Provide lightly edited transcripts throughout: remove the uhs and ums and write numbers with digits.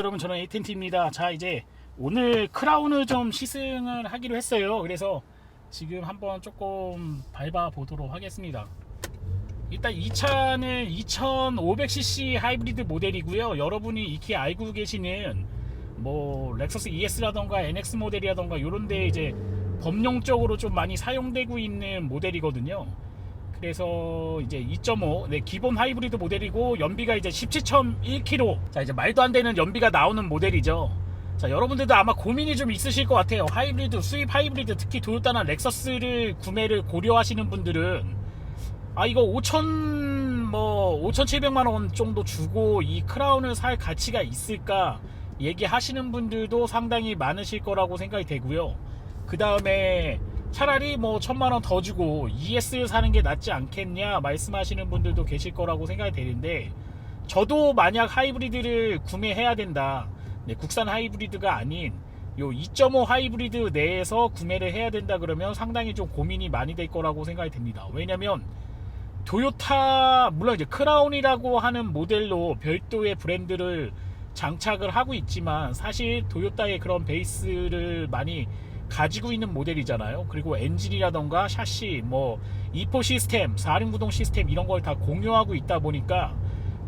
여러분, 저는 에이텐트입니다. 자, 이제 오늘 크라운을 좀 시승을 하기로 했어요. 그래서 지금 한번 조금 밟아 보도록 하겠습니다. 일단 이 차는 2500cc 하이브리드 모델이고요. 여러분이 익히 알고 계시는 뭐 렉서스 ES라던가 NX 모델이라던가 요런데 이제 범용적으로 좀 많이 사용되고 있는 모델이거든요. 그래서 이제 2.5 기본 하이브리드 모델이고 연비가 이제 17.1km. 자, 이제 말도 안 되는 연비가 나오는 모델이죠. 자, 여러분들도 아마 고민이 좀 있으실 것 같아요. 하이브리드, 수입 하이브리드, 특히 토요타나 렉서스를 구매를 고려하시는 분들은 이거 5,700만 원 정도 주고 이 크라운을 살 가치가 있을까 얘기하시는 분들도 상당히 많으실 거라고 생각이 되고요. 그 다음에 차라리 뭐 1,000만 원 더 주고 ES를 사는 게 낫지 않겠냐 말씀하시는 분들도 계실 거라고 생각이 되는데, 저도 만약 하이브리드를 구매해야 된다, 국산 하이브리드가 아닌 요 2.5 하이브리드 내에서 구매를 해야 된다 그러면 상당히 좀 고민이 많이 될 거라고 생각이 됩니다. 왜냐면 토요타, 물론 이제 크라운이라고 하는 모델로 별도의 브랜드를 장착을 하고 있지만 사실 토요타의 그런 베이스를 많이 가지고 있는 모델이잖아요. 그리고 엔진이라던가 샤시, 뭐 E4 시스템, 4륜구동 시스템 이런 걸 다 공유하고 있다 보니까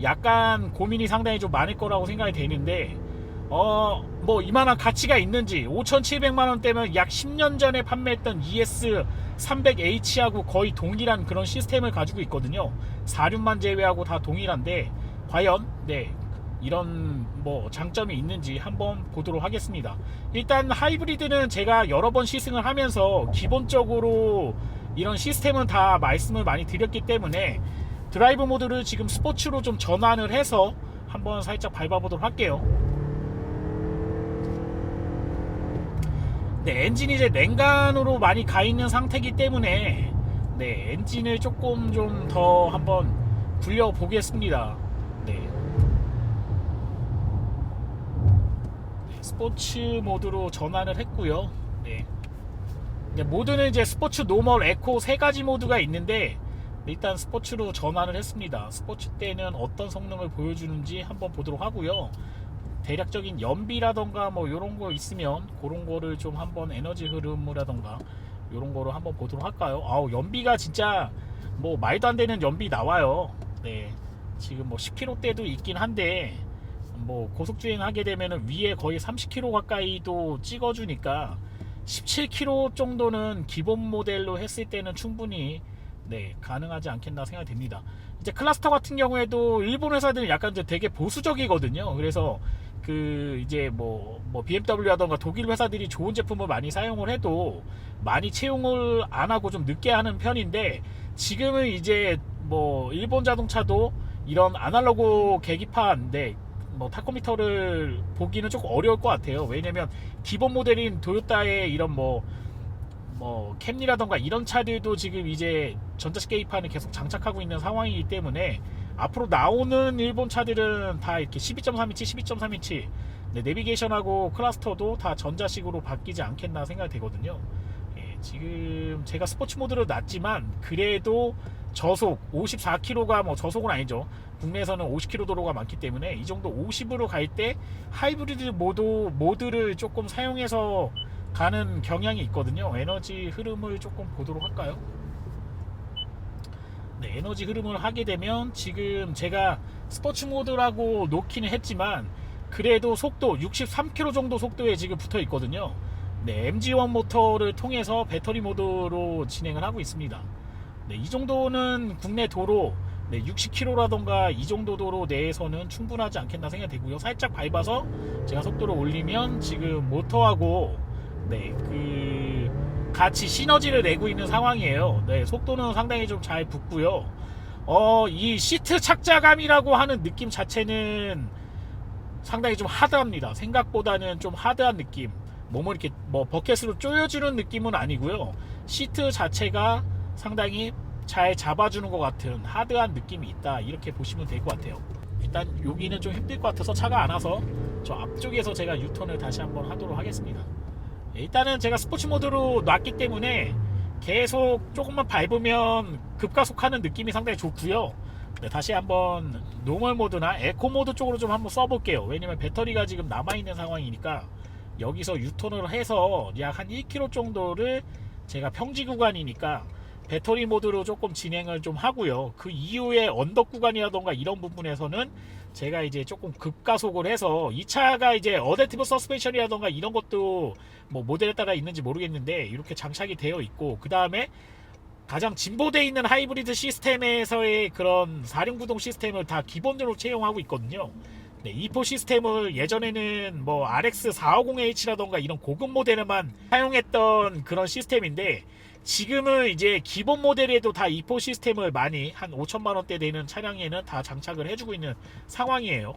약간 고민이 상당히 좀 많을 거라고 생각이 되는데, 뭐 이만한 가치가 있는지, 5,700만 원대면 약 10년 전에 판매했던 ES300H하고 거의 동일한 그런 시스템을 가지고 있거든요. 4륜만 제외하고 다 동일한데 과연 이런 뭐 장점이 있는지 한번 보도록 하겠습니다. 일단 하이브리드는 제가 여러 번 시승을 하면서 기본적으로 이런 시스템은 다 말씀을 많이 드렸기 때문에 드라이브 모드를 지금 스포츠로 좀 전환을 해서 한번 살짝 밟아보도록 할게요. 엔진이 이제 냉간으로 많이 가 있는 상태이기 때문에 엔진을 조금 좀 더 한번 굴려 보겠습니다. 스포츠 모드로 전환을 했고요. 모드는 이제 스포츠, 노멀, 에코 세 가지 모드가 있는데 일단 스포츠로 전환을 했습니다. 스포츠 때는 어떤 성능을 보여주는지 한번 보도록 하고요. 대략적인 연비라던가 뭐 요런 거 있으면 그런 거를 좀 한번 에너지 흐름이라던가 요런 거를 한번 보도록 할까요? 연비가 진짜 뭐 말도 안 되는 연비 나와요. 지금 뭐 10km대도 있긴 한데 뭐 고속주행 하게 되면은 위에 거의 30km 가까이도 찍어주니까 17km 정도는 기본 모델로 했을 때는 충분히 가능하지 않겠나 생각이 됩니다. 이제 클라스터 같은 경우에도 일본 회사들은 약간 이제 되게 보수적이거든요. 그래서 이제 뭐 BMW라던가 독일 회사들이 좋은 제품을 많이 사용을 해도 많이 채용을 안 하고 좀 늦게 하는 편인데, 지금은 이제 뭐 일본 자동차도 이런 아날로그 계기판 뭐 타코미터를 보기는 조금 어려울 것 같아요. 왜냐면 기본 모델인 토요타의 이런 뭐 캠리라던가 이런 차들도 지금 이제 전자식 계기판을 계속 장착하고 있는 상황이기 때문에 앞으로 나오는 일본 차들은 다 이렇게 12.3인치, 12.3인치 내비게이션하고 클러스터도 다 전자식으로 바뀌지 않겠나 생각이 되거든요. 지금 제가 스포츠 모드로 놨지만 그래도 저속 54km가 뭐 저속은 아니죠. 국내에서는 50km 도로가 많기 때문에 이 정도 50으로 갈 때 하이브리드 모드를 조금 사용해서 가는 경향이 있거든요. 에너지 흐름을 조금 보도록 할까요? 에너지 흐름을 하게 되면 지금 제가 스포츠 모드라고 놓기는 했지만 그래도 속도 63km 정도 속도에 지금 붙어 있거든요. MG1 모터를 통해서 배터리 모드로 진행을 하고 있습니다. 이 정도는 국내 도로 60km라던가 이 정도 도로 내에서는 충분하지 않겠나 생각이 되고요. 살짝 밟아서 제가 속도를 올리면 지금 모터하고 같이 시너지를 내고 있는 상황이에요. 속도는 상당히 좀 잘 붙고요. 이 시트 착자감이라고 하는 느낌 자체는 상당히 좀 하드합니다. 생각보다는 좀 하드한 느낌. 몸을 이렇게 뭐 버켓으로 조여주는 느낌은 아니고요. 시트 자체가 상당히 잘 잡아주는 것 같은 하드한 느낌이 있다, 이렇게 보시면 될 것 같아요. 일단 여기는 좀 힘들 것 같아서 차가 안 와서 저 앞쪽에서 제가 유턴을 다시 한번 하도록 하겠습니다. 일단은 제가 스포츠 모드로 놨기 때문에 계속 조금만 밟으면 급가속하는 느낌이 상당히 좋고요. 네, 다시 한번 노멀 모드나 에코 모드 쪽으로 좀 한번 써볼게요. 왜냐면 배터리가 지금 남아있는 상황이니까 여기서 유턴을 해서 약 한 1km 정도를 제가 평지 구간이니까 배터리 모드로 조금 진행을 좀 하고요. 그 이후에 언덕 구간이라던가 이런 부분에서는 제가 이제 조금 급가속을 해서 이 차가 이제 어댑티브 서스펜션이라던가 이런 것도 뭐 모델에 따라 있는지 모르겠는데 이렇게 장착이 되어 있고, 그 다음에 가장 진보되어 있는 하이브리드 시스템에서의 그런 4륜구동 시스템을 다 기본으로 채용하고 있거든요. 네, E4 시스템을 예전에는 뭐 RX450H라던가 이런 고급 모델에만 사용했던 그런 시스템인데, 지금은 이제 기본 모델에도 다 E4 시스템을 많이 한 5천만원대 되는 차량에는 다 장착을 해주고 있는 상황이에요.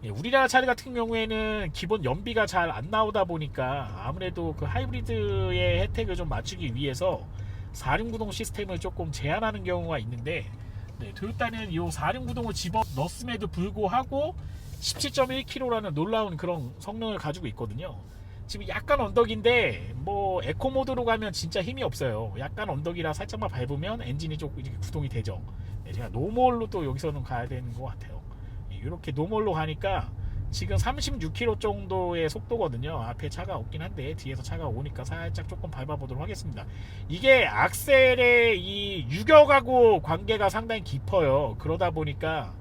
예, 우리나라 차량 같은 경우에는 기본 연비가 잘 안 나오다 보니까 아무래도 그 하이브리드의 혜택을 좀 맞추기 위해서 4륜구동 시스템을 조금 제한하는 경우가 있는데, 네, 토요타는 이 4륜구동을 집어 넣었음에도 불구하고 17.1km라는 놀라운 그런 성능을 가지고 있거든요. 지금 약간 언덕인데 뭐 에코 모드로 가면 진짜 힘이 없어요. 약간 언덕이라 살짝만 밟으면 엔진이 조금 이렇게 구동이 되죠. 네, 제가 노멀로 또 여기서는 가야 되는 것 같아요. 이렇게 노멀로 가니까 지금 36km 정도의 속도거든요. 앞에 차가 없긴 한데 뒤에서 차가 오니까 살짝 조금 밟아보도록 하겠습니다. 이게 악셀의 이 유격하고 관계가 상당히 깊어요. 그러다 보니까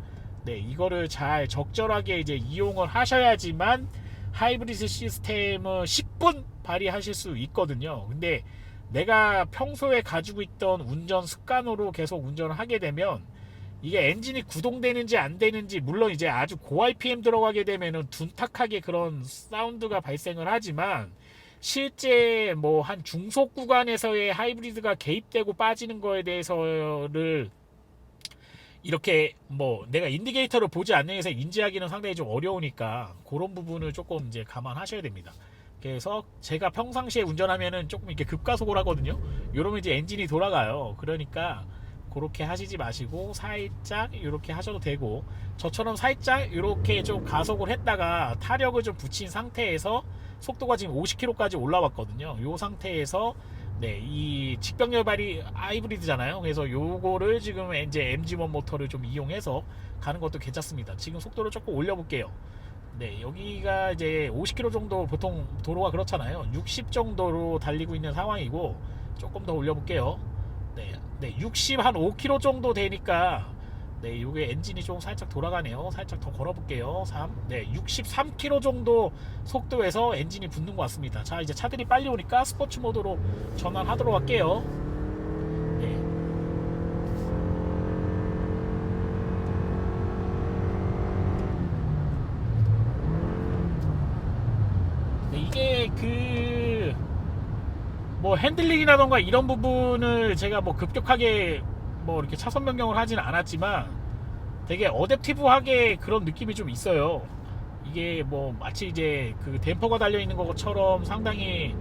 네, 이거를 잘 적절하게 이제 이용을 하셔야지만 하이브리드 시스템을 10분 발휘하실 수 있거든요. 근데 내가 평소에 가지고 있던 운전 습관으로 계속 운전을 하게 되면 이게 엔진이 구동되는지 안 되는지, 물론 이제 아주 고 RPM 들어가게 되면은 둔탁하게 그런 사운드가 발생을 하지만, 실제 뭐 한 중속 구간에서의 하이브리드가 개입되고 빠지는 거에 대해서를 이렇게 뭐 내가 인디케이터를 보지 않는 이상 인지하기는 상당히 좀 어려우니까 그런 부분을 조금 이제 감안하셔야 됩니다. 그래서 제가 평상시에 운전하면은 조금 이렇게 급가속을 하거든요. 이러면 이제 엔진이 돌아가요. 그러니까 그렇게 하시지 마시고 살짝 이렇게 하셔도 되고, 저처럼 살짝 이렇게 좀 가속을 했다가 타력을 좀 붙인 상태에서 속도가 지금 50km까지 올라왔거든요. 이 상태에서 네, 이 직병렬 발이 하이브리드잖아요. 그래서 요거를 지금 이제 MG1 모터를 좀 이용해서 가는 것도 괜찮습니다. 지금 속도를 조금 올려볼게요. 네, 여기가 이제 50km 정도, 보통 도로가 그렇잖아요. 60 정도로 달리고 있는 상황이고, 조금 더 올려볼게요. 네, 60 한 5km 정도 되니까 네, 요게 엔진이 좀 살짝 돌아가네요. 살짝 더 걸어볼게요. 63km 정도 속도에서 엔진이 붙는 것 같습니다. 자, 이제 차들이 빨리 오니까 스포츠 모드로 전환하도록 할게요. 네. 네, 이게 뭐 핸들링이라던가 이런 부분을 제가 뭐 급격하게 뭐 이렇게 차선 변경을 하진 않았지만 되게 어댑티브하게 그런 느낌이 좀 있어요. 이게 뭐 마치 이제 그 댐퍼가 달려 있는 것처럼 상당히,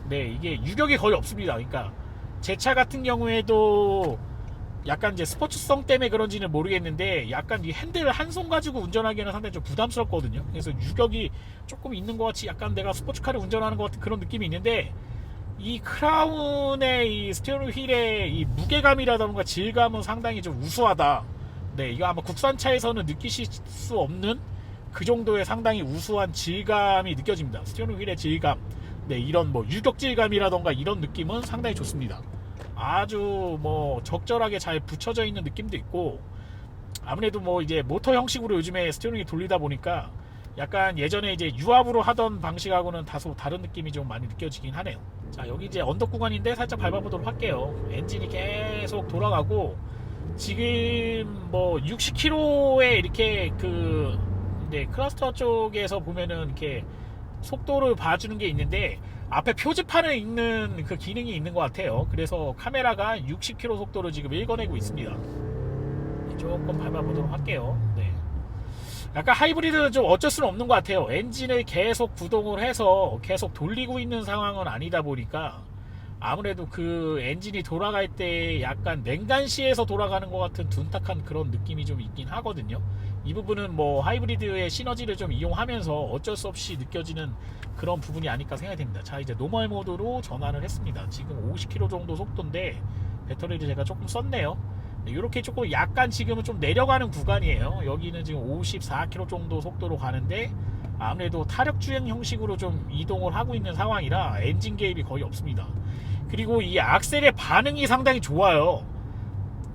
네, 이게 유격이 거의 없습니다. 그러니까 제 차 같은 경우에도 약간 이제 스포츠성 때문에 그런지는 모르겠는데 약간 이 핸들을 한 손 가지고 운전하기에는 상당히 좀 부담스럽거든요. 그래서 유격이 조금 있는 것 같이 약간 내가 스포츠카를 운전하는 것 같은 그런 느낌이 있는데, 이 크라운의 이 스티어링 휠의 이 무게감이라던가 질감은 상당히 좀 우수하다. 네, 이거 아마 국산차에서는 느끼실 수 없는 그 정도의 상당히 우수한 질감이 느껴집니다. 스티어링 휠의 질감, 네, 이런 뭐 유격 질감이라던가 이런 느낌은 상당히 좋습니다. 아주 뭐 적절하게 잘 붙여져 있는 느낌도 있고, 아무래도 뭐 이제 모터 형식으로 요즘에 스티어링이 돌리다 보니까 약간 예전에 이제 유압으로 하던 방식하고는 다소 다른 느낌이 좀 많이 느껴지긴 하네요. 자, 여기 이제 언덕 구간인데 살짝 밟아보도록 할게요. 엔진이 계속 돌아가고, 지금 뭐 60km에 이렇게 네, 클러스터 쪽에서 보면은 이렇게 속도를 봐주는 게 있는데 앞에 표지판에 있는 그 기능이 있는 것 같아요. 그래서 카메라가 60km 속도를 지금 읽어내고 있습니다. 네, 조금 밟아보도록 할게요. 네. 약간 하이브리드는 좀 어쩔 수는 없는 것 같아요. 엔진을 계속 구동을 해서 계속 돌리고 있는 상황은 아니다 보니까 아무래도 그 엔진이 돌아갈 때 약간 냉간시에서 돌아가는 것 같은 둔탁한 그런 느낌이 좀 있긴 하거든요. 이 부분은 뭐 하이브리드의 시너지를 좀 이용하면서 어쩔 수 없이 느껴지는 그런 부분이 아닐까 생각이 됩니다. 자, 이제 노멀 모드로 전환을 했습니다. 지금 50km 정도 속도인데 배터리를 제가 조금 썼네요. 이렇게 조금 약간 지금은 좀 내려가는 구간이에요. 여기는 지금 54km 정도 속도로 가는데 아무래도 타력 주행 형식으로 좀 이동을 하고 있는 상황이라 엔진 개입이 거의 없습니다. 그리고 이 악셀의 반응이 상당히 좋아요.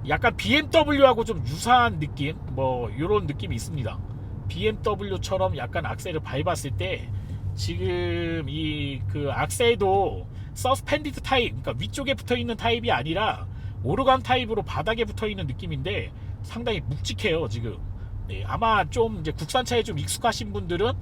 약간 BMW하고 좀 유사한 느낌, 뭐 이런 느낌이 있습니다. BMW처럼 약간 악셀을 밟았을 때 지금 이 그 악셀도 서스펜디드 타입, 그러니까 위쪽에 붙어 있는 타입이 아니라 오르간 타입으로 바닥에 붙어 있는 느낌인데 상당히 묵직해요 지금. 네, 아마 좀 이제 국산차에 좀 익숙하신 분들은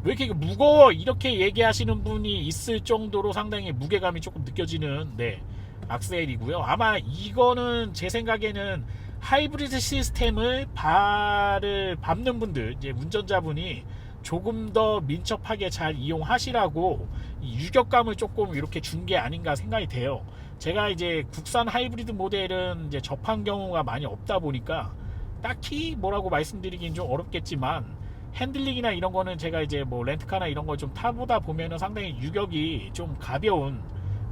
왜 이렇게 무거워 이렇게 얘기하시는 분이 있을 정도로 상당히 무게감이 조금 느껴지는 네, 악셀이고요. 아마 이거는 제 생각에는 하이브리드 시스템을 발을 밟는 분들, 이제 운전자분이 조금 더 민첩하게 잘 이용하시라고 이 유격감을 조금 이렇게 준 게 아닌가 생각이 돼요. 제가 이제 국산 하이브리드 모델은 이제 접한 경우가 많이 없다 보니까 딱히 뭐라고 말씀드리긴 좀 어렵겠지만 핸들링이나 이런 거는 제가 이제 뭐 렌트카나 이런 걸 좀 타보다 보면은 상당히 유격이 좀 가벼운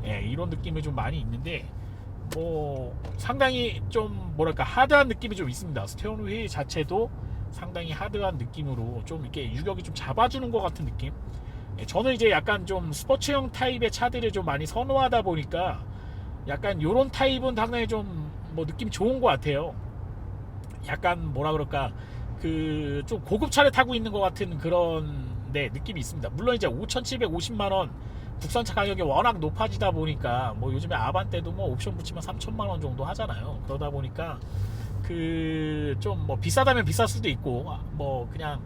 이런 느낌이 좀 많이 있는데 뭐 상당히 좀 뭐랄까 하드한 느낌이 좀 있습니다. 스티어링 휠 자체도 상당히 하드한 느낌으로 좀 이렇게 유격이 좀 잡아주는 것 같은 느낌. 저는 이제 약간 좀 스포츠형 타입의 차들을 좀 많이 선호하다 보니까 약간 요런 타입은 상당히 좀 뭐 느낌이 좋은 것 같아요. 약간 뭐라 그럴까 그 좀 고급차를 타고 있는 것 같은 그런 네, 느낌이 있습니다. 물론 이제 5,750만원 국산차 가격이 워낙 높아지다 보니까 뭐 요즘에 아반떼도 뭐 옵션 붙이면 3천만원 정도 하잖아요. 그러다 보니까 그 좀 뭐 비싸다면 비쌀 수도 있고 뭐 그냥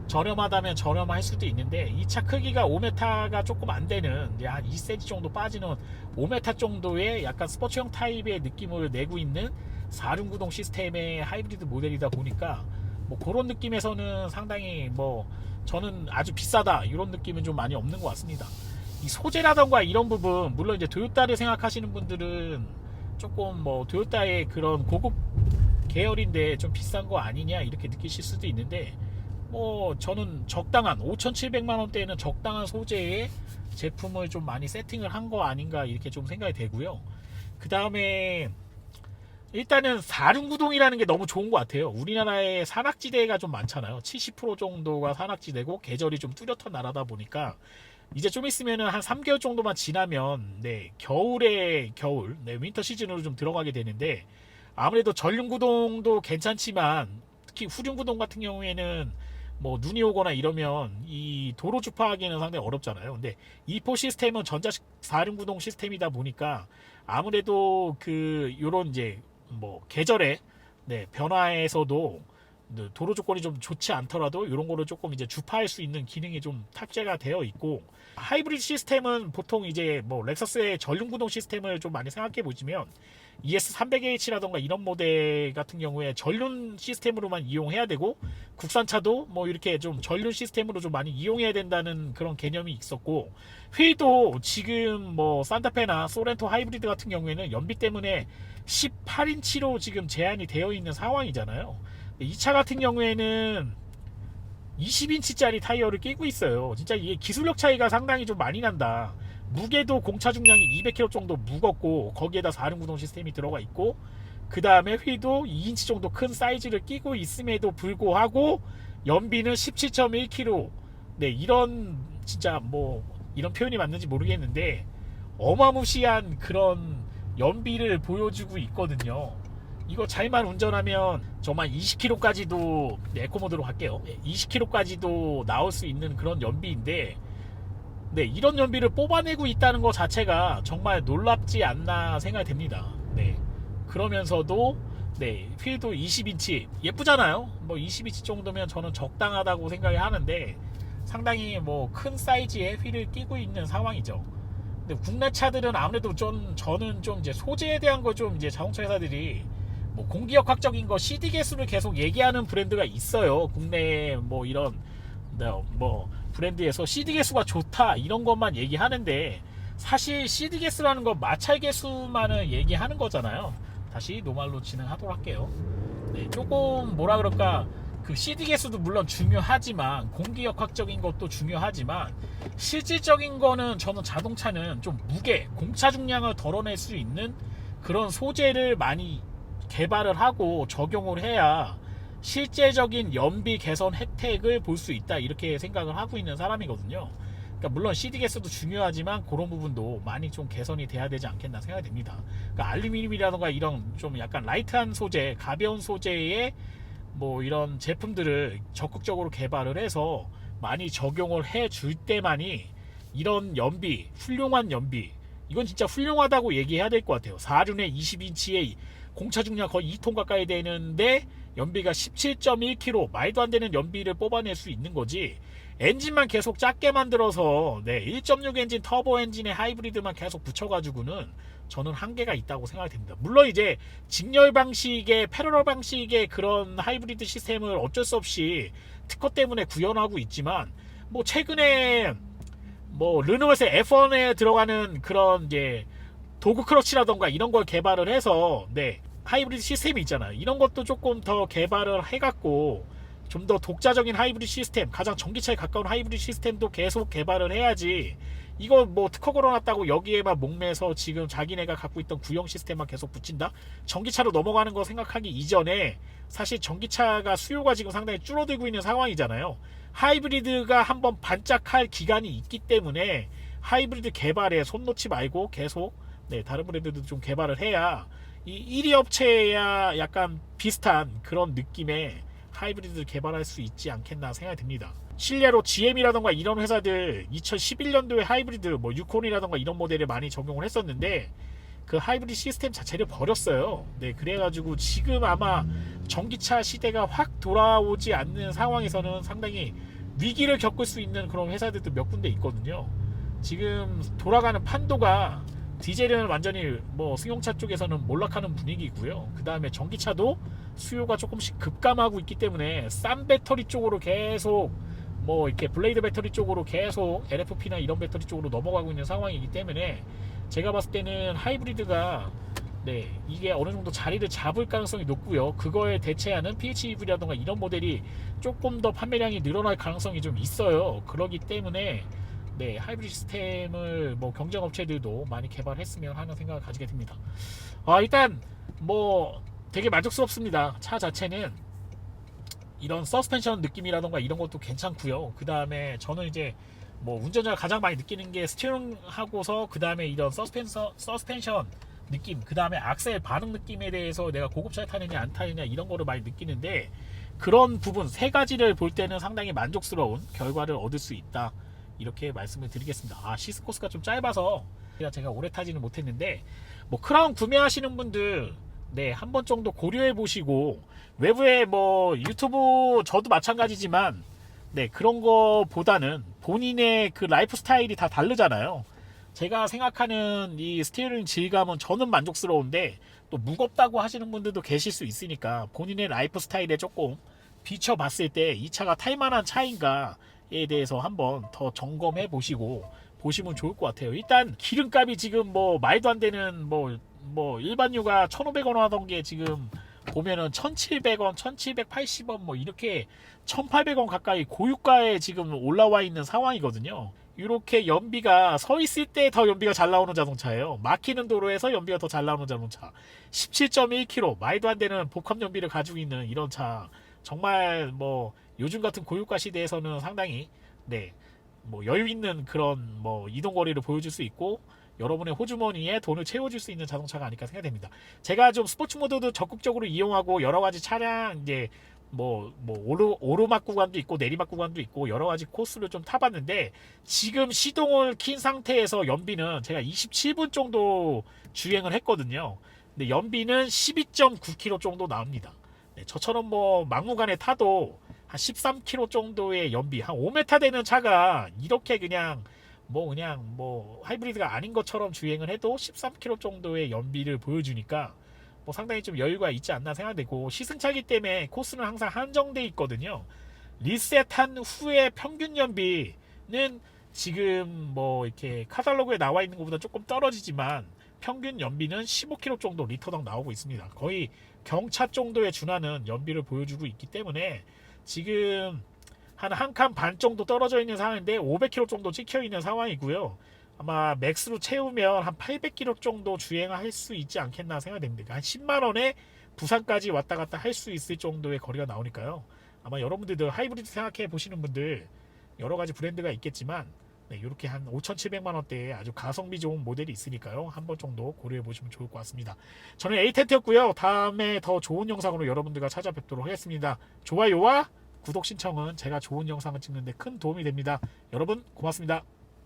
저렴하다면 저렴할 수도 있는데 이 차 크기가 5m가 조금 안 되는 한 2cm 정도 빠지는 5m 정도의 약간 스포츠형 타입의 느낌을 내고 있는 4륜구동 시스템의 하이브리드 모델이다 보니까 뭐 그런 느낌에서는 상당히 뭐 저는 아주 비싸다 이런 느낌은 좀 많이 없는 것 같습니다. 이 소재라던가 이런 부분 물론 이제 토요타를 생각하시는 분들은 조금 뭐 토요타의 그런 고급 계열인데 좀 비싼 거 아니냐 이렇게 느끼실 수도 있는데 뭐 저는 적당한 5,700만원대에는 적당한 소재의 제품을 좀 많이 세팅을 한 거 아닌가 이렇게 좀 생각이 되고요. 그 다음에 일단은 4륜구동이라는 게 너무 좋은 것 같아요. 우리나라에 산악지대가 좀 많잖아요. 70% 정도가 산악지대고 계절이 좀 뚜렷한 나라다 보니까 이제 좀 있으면은 한 3개월 정도만 지나면 네, 겨울에 겨울 네, 윈터 시즌으로 좀 들어가게 되는데 아무래도 전륜구동도 괜찮지만 특히 후륜구동 같은 경우에는 뭐 눈이 오거나 이러면 이 도로 주파하기는 상당히 어렵잖아요. 근데 E4 시스템은 전자 4륜구동 시스템이다 보니까 아무래도 그 요런 이제 뭐 계절의 네, 변화에서도 도로 조건이 좀 좋지 않더라도 이런 거를 조금 이제 주파할 수 있는 기능이 좀 탑재가 되어 있고 하이브리드 시스템은 보통 이제 뭐 렉서스의 전륜구동 시스템을 좀 많이 생각해 보시면 ES300H라던가 이런 모델 같은 경우에 전륜 시스템으로만 이용해야 되고 국산차도 뭐 이렇게 좀 전륜 시스템으로 좀 많이 이용해야 된다는 그런 개념이 있었고 휠도 지금 뭐 산타페나 소렌토 하이브리드 같은 경우에는 연비 때문에 18인치로 지금 제한이 되어 있는 상황이잖아요. 이 차 같은 경우에는 20인치짜리 타이어를 끼고 있어요. 진짜 이게 기술력 차이가 상당히 좀 많이 난다. 무게도 공차 중량이 200kg 정도 무겁고 거기에다 4륜구동 시스템이 들어가 있고 그 다음에 휠도 2인치 정도 큰 사이즈를 끼고 있음에도 불구하고 연비는 17.1km. 네, 이런 진짜 뭐 이런 표현이 맞는지 모르겠는데 어마무시한 그런 연비를 보여주고 있거든요. 이거 잘만 운전하면 정말 20km까지도 에코모드로 갈게요. 20km까지도 나올 수 있는 그런 연비인데 네, 이런 연비를 뽑아내고 있다는 것 자체가 정말 놀랍지 않나 생각이 됩니다. 네, 그러면서도 네, 휠도 20인치 예쁘잖아요. 뭐 20인치 정도면 저는 적당하다고 생각이 하는데 상당히 뭐 큰 사이즈의 휠을 끼고 있는 상황이죠. 근데 국내 차들은 아무래도 좀 저는 좀 이제 소재에 대한 거 좀 이제 자동차 회사들이 뭐 공기역학적인 거 CD 개수를 계속 얘기하는 브랜드가 있어요. 국내 뭐 이런 뭐 브랜드에서 CD 개수가 좋다 이런 것만 얘기하는데 사실 CD 개수라는 건 마찰 개수만을 얘기하는 거잖아요. 다시 노말로 진행하도록 할게요. 네, 조금 뭐라 그럴까 그 CD 개수도 물론 중요하지만 공기역학적인 것도 중요하지만 실질적인 거는 저는 자동차는 좀 무게 공차 중량을 덜어낼 수 있는 그런 소재를 많이 개발을 하고 적용을 해야 실제적인 연비 개선 혜택을 볼 수 있다, 이렇게 생각을 하고 있는 사람이거든요. 그러니까 물론 CD게스도 중요하지만 그런 부분도 많이 좀 개선이 돼야 되지 않겠나 생각이 됩니다. 그러니까 알루미늄이라던가 이런 좀 약간 라이트한 소재, 가벼운 소재의 뭐 이런 제품들을 적극적으로 개발을 해서 많이 적용을 해줄 때만이 이런 연비, 훌륭한 연비, 이건 진짜 훌륭하다고 얘기해야 될 것 같아요. 4륜에 20인치의 공차 중량 거의 2톤 가까이 되는데 연비가 17.1kg, 말도 안 되는 연비를 뽑아낼 수 있는 거지. 엔진만 계속 작게 만들어서 1.6 엔진 터보 엔진의 하이브리드만 계속 붙여가지고는 저는 한계가 있다고 생각이 됩니다. 물론 이제 직렬 방식의 패러럴 방식의 그런 하이브리드 시스템을 어쩔 수 없이 특허 때문에 구현하고 있지만, 뭐 최근에 뭐 르노에서 F1에 들어가는 그런 이제 도그 크러치라던가 이런 걸 개발을 해서 하이브리드 시스템이 있잖아요. 이런 것도 조금 더 개발을 해갖고 좀 더 독자적인 하이브리드 시스템, 가장 전기차에 가까운 하이브리드 시스템도 계속 개발을 해야지, 이거 뭐 특허 걸어놨다고 여기에만 목매서 지금 자기네가 갖고 있던 구형 시스템만 계속 붙인다? 전기차로 넘어가는 거 생각하기 이전에 사실 전기차가 수요가 지금 상당히 줄어들고 있는 상황이잖아요. 하이브리드가 한번 반짝할 기간이 있기 때문에 하이브리드 개발에 손 놓지 말고 계속 다른 브랜드도 좀 개발을 해야 이 1위 업체야 약간 비슷한 그런 느낌의 하이브리드를 개발할 수 있지 않겠나 생각이 듭니다. 실례로 GM이라던가 이런 회사들 2011년도에 하이브리드 뭐 유콘이라던가 이런 모델을 많이 적용을 했었는데 그 하이브리드 시스템 자체를 버렸어요. 그래가지고 지금 아마 전기차 시대가 확 돌아오지 않는 상황에서는 상당히 위기를 겪을 수 있는 그런 회사들도 몇 군데 있거든요. 지금 돌아가는 판도가 디젤은 완전히 뭐 승용차 쪽에서는 몰락하는 분위기고요. 그 다음에 전기차도 수요가 조금씩 급감하고 있기 때문에 싼 배터리 쪽으로 계속 뭐 이렇게 블레이드 배터리 쪽으로 계속 LFP나 이런 배터리 쪽으로 넘어가고 있는 상황이기 때문에 제가 봤을 때는 하이브리드가 이게 어느 정도 자리를 잡을 가능성이 높고요. 그거에 대체하는 PHEV라던가 이런 모델이 조금 더 판매량이 늘어날 가능성이 좀 있어요. 그렇기 때문에 하이브리드 시스템을 뭐 경쟁 업체들도 많이 개발했으면 하는 생각을 가지게 됩니다. 일단 뭐 되게 만족스럽습니다. 차 자체는 이런 서스펜션 느낌이라던가 이런 것도 괜찮고요. 그 다음에 저는 이제 뭐 운전자가 가장 많이 느끼는 게 스티어링하고서 그 다음에 이런 서스펜션 느낌, 그 다음에 악셀 반응 느낌에 대해서 내가 고급차에 타느냐 안 타느냐 이런 거를 많이 느끼는데, 그런 부분 세 가지를 볼 때는 상당히 만족스러운 결과를 얻을 수 있다, 이렇게 말씀을 드리겠습니다. 시스코스가 좀 짧아서 제가 오래 타지는 못했는데, 뭐 크라운 구매하시는 분들 한 번 정도 고려해 보시고, 외부에 뭐 유튜브 저도 마찬가지지만 그런 거보다는 본인의 그 라이프 스타일이 다 다르잖아요. 제가 생각하는 이 스티어링 질감은 저는 만족스러운데 또 무겁다고 하시는 분들도 계실 수 있으니까 본인의 라이프 스타일에 조금 비춰봤을 때 이 차가 탈만한 차인가에 대해서 한번 더 점검해 보시면 좋을 것 같아요. 일단 기름값이 지금 뭐 말도 안 되는 뭐 일반유가 1,500원 하던 게 지금 보면은 1,700원, 1,780원 뭐 이렇게 1,800원 가까이 고유가에 지금 올라와 있는 상황이거든요. 이렇게 연비가 서 있을 때 더 연비가 잘 나오는 자동차예요. 막히는 도로에서 연비가 더 잘 나오는 자동차. 17.1km 말도 안 되는 복합 연비를 가지고 있는 이런 차, 정말 뭐 요즘 같은 고유가 시대에서는 상당히 뭐 여유 있는 그런 뭐 이동 거리를 보여줄 수 있고 여러분의 호주머니에 돈을 채워줄 수 있는 자동차가 아닐까 생각됩니다. 제가 좀 스포츠 모드도 적극적으로 이용하고 여러 가지 차량 이제 뭐 오르막 구간도 있고 내리막 구간도 있고 여러 가지 코스를 좀 타봤는데, 지금 시동을 킨 상태에서 연비는 제가 27분 정도 주행을 했거든요. 근데 연비는 12.9km 정도 나옵니다. 저처럼 뭐 막무가내 타도 한 13km 정도의 연비, 한 5m 되는 차가 이렇게 그냥 뭐 하이브리드가 아닌 것처럼 주행을 해도 13km 정도의 연비를 보여주니까 뭐 상당히 좀 여유가 있지 않나 생각되고, 시승차기 때문에 코스는 항상 한정돼 있거든요. 리셋한 후에 평균 연비는 지금 뭐 이렇게 카탈로그에 나와 있는 것보다 조금 떨어지지만 평균 연비는 15km 정도 리터당 나오고 있습니다. 거의 경차 정도에 준하는 연비를 보여주고 있기 때문에 지금 한 칸 반 정도 떨어져 있는 상황인데 500km 정도 찍혀 있는 상황이고요. 아마 맥스로 채우면 한 800km 정도 주행할 수 있지 않겠나 생각됩니다. 한 10만원에 부산까지 왔다 갔다 할 수 있을 정도의 거리가 나오니까요. 아마 여러분들도 하이브리드 생각해 보시는 분들 여러 가지 브랜드가 있겠지만 네, 이렇게 한 5,700만 원대에 아주 가성비 좋은 모델이 있으니까요. 한 번 정도 고려해 보시면 좋을 것 같습니다. 저는 에이텐트였고요. 다음에 더 좋은 영상으로 여러분들과 찾아뵙도록 하겠습니다. 좋아요와 구독 신청은 제가 좋은 영상을 찍는데 큰 도움이 됩니다. 여러분 고맙습니다.